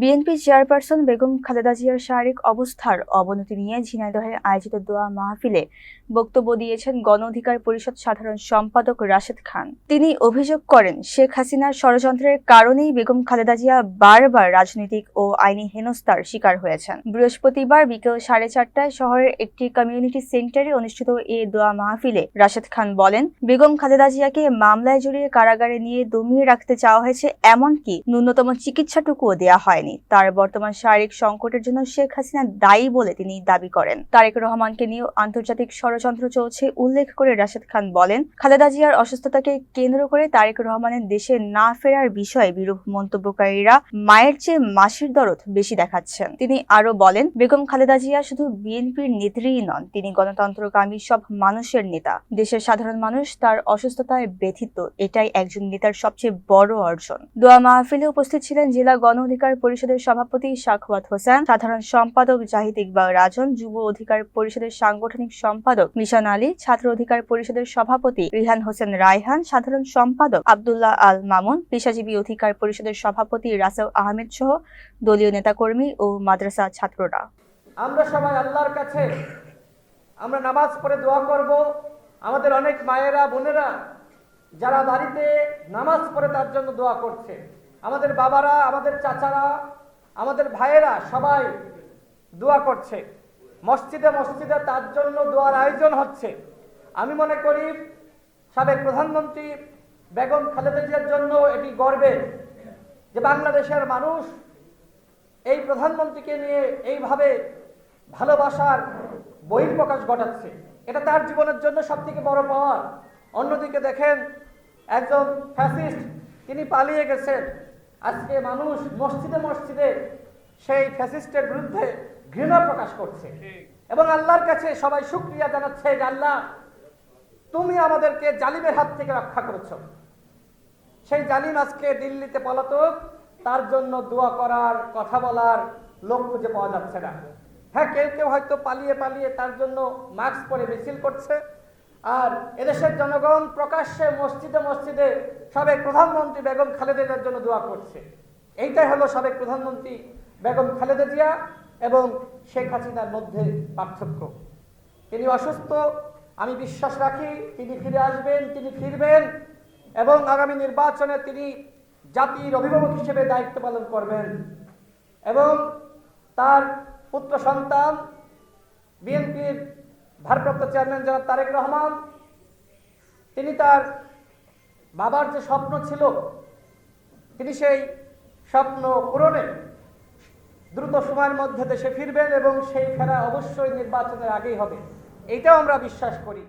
BNP chairperson Begum Khaleda জিয়ার শারীরিক অবস্থার অবনতি নিয়ে ঝিনাইদহে আয়োজিত দোয়া মাহফিলে বক্তব্য দিয়েছেন গণ অধিকার পরিষদ সাধারণ সম্পাদক রাশেদ খান। তিনি অভিযোগ করেন, শেখ হাসিনার ষড়যন্ত্রের কারণেই বেগম খালেদা জিয়া বারবার রাজনৈতিক ও আইনি হেনস্থার শিকার হয়েছেন। বৃহস্পতিবার বিকেল 4:30টায় শহরের একটি কমিউনিটি সেন্টারে অনুষ্ঠিত এ দোয়া মাহফিলে রাশেদ খান বলেন, বেগম খালেদা জিয়াকে মামলায় জড়িয়ে কারাগারে নিয়ে দমিয়ে রাখতে চাওয়া হয়েছে, এমনকি ন্যূনতম চিকিৎসাটুকুও দেওয়া হয়নি। তার বর্তমান শারীরিক সংকটের জন্য শেখ হাসিনা দায়ী বলে তিনি দাবি করেন। তারেক রহমানকে নিয়েও আন্তর্জাতিক ষড়যন্ত্র চলছে উল্লেখ করে রাশেদ খান বলেন, খালেদা জিয়ার অসুস্থতাকে কেন্দ্র করে তারেক রহমানের দেশে না ফেরার বিষয়ে বিরূপ মন্তব্যকারীরা মায়ের চেয়ে মাসির দরদ বেশি দেখাচ্ছেন। তিনি আরো বলেন, বেগম খালেদা জিয়া শুধু বিএনপির নেত্রীই নন, তিনি গণতন্ত্রকামী সব মানুষের নেতা। দেশের সাধারণ মানুষ তার অসুস্থতায় ব্যথিত, এটাই একজন নেতার সবচেয়ে বড় অর্জন। দোয়া মাহফিলে উপস্থিত ছিলেন জেলা গণ অধিকার পরিষদের সভাপতি সাখাওয়াত হোসেন, সাধারণ সম্পাদক জাহিদ ইকবাল রাজন, যুব অধিকার পরিষদের সাংগঠনিক সম্পাদক মিশন আলী, ছাত্র অধিকার পরিষদের সভাপতি রিহান হোসেন রায়হান, সাধারণ সম্পাদক আব্দুল্লাহ আল মামুন, পেশাজীবী অধিকার পরিষদের সভাপতি রাসেল আহমেদ সহ দলীয় নেতাকর্মী ও মাদ্রাসা ছাত্ররা। আমরা সবাই আল্লাহর কাছে আমরা নামাজ পড়ে দোয়া করব। আমাদের অনেক মায়েরা বোনেরা যারা বাড়িতে নামাজ পড়ে তার জন্য দোয়া করছে, আমাদের বাবারা, আমাদের চাচারা, আমাদের ভাইয়েরা সবাই দোয়া করছে। মসজিদে মসজিদে তার জন্য দোয়ার আয়োজন হচ্ছে। আমি মনে করি সাবেক প্রধানমন্ত্রী বেগম খালেদা জিয়ার জন্য এটি গর্বের যে বাংলাদেশের মানুষ এই প্রধানমন্ত্রীকে নিয়ে এইভাবে ভালোবাসার বহিঃপ্রকাশ ঘটাচ্ছে। এটা তার জীবনের জন্য সবথেকে বড় পাওয়া। অন্যদিকে দেখেন, একজন ফ্যাসিস্ট, তিনি পালিয়ে গেছেন। আজকে মানুষ মসজিদে মসজিদে সেই ফ্যাসিস্টের বিরুদ্ধে ঘৃণা প্রকাশ করছে এবং আল্লাহর কাছে সবাই শুকরিয়া জানাচ্ছে যে আল্লাহ, তুমি আমাদেরকে জালিমের হাত থেকে রক্ষা করেছো। সেই জালিম আজকে দিল্লিতে পলাতক, তার জন্য দোয়া করার, কথা বলার লোক খুঁজে পাওয়া যাচ্ছে না। হ্যাঁ, কেউ কেউ হয়তো পালিয়ে পালিয়ে তার জন্য মাস্ক পরে মিছিল করছে, আর এদেশের জনগণ প্রকাশ্যে মসজিদে মসজিদে সাবেক প্রধানমন্ত্রী বেগম খালেদা জিয়ার জন্য দোয়া করছে। এইটাই হলো সাবেক প্রধানমন্ত্রী বেগম খালেদা জিয়া এবং শেখ হাসিনার মধ্যে পার্থক্য। তিনি অসুস্থ, আমি বিশ্বাস রাখি তিনি ফিরে আসবেন, তিনি ফিরবেন এবং আগামী নির্বাচনে তিনি জাতির অভিভাবক হিসেবে দায়িত্ব পালন করবেন এবং তার পুত্র সন্তান বিএনপির ভারপ্রাপ্ত চেয়ারম্যান জনাব তারেক রহমান, তিনি তার বাবার যে স্বপ্ন ছিল, তিনি সেই স্বপ্ন পূরণে দ্রুত সময়ের মধ্যে দেশে ফিরবেন এবং সেই ফেরা অবশ্যই নির্বাচনের আগেই হবে, এইটাও আমরা বিশ্বাস করি।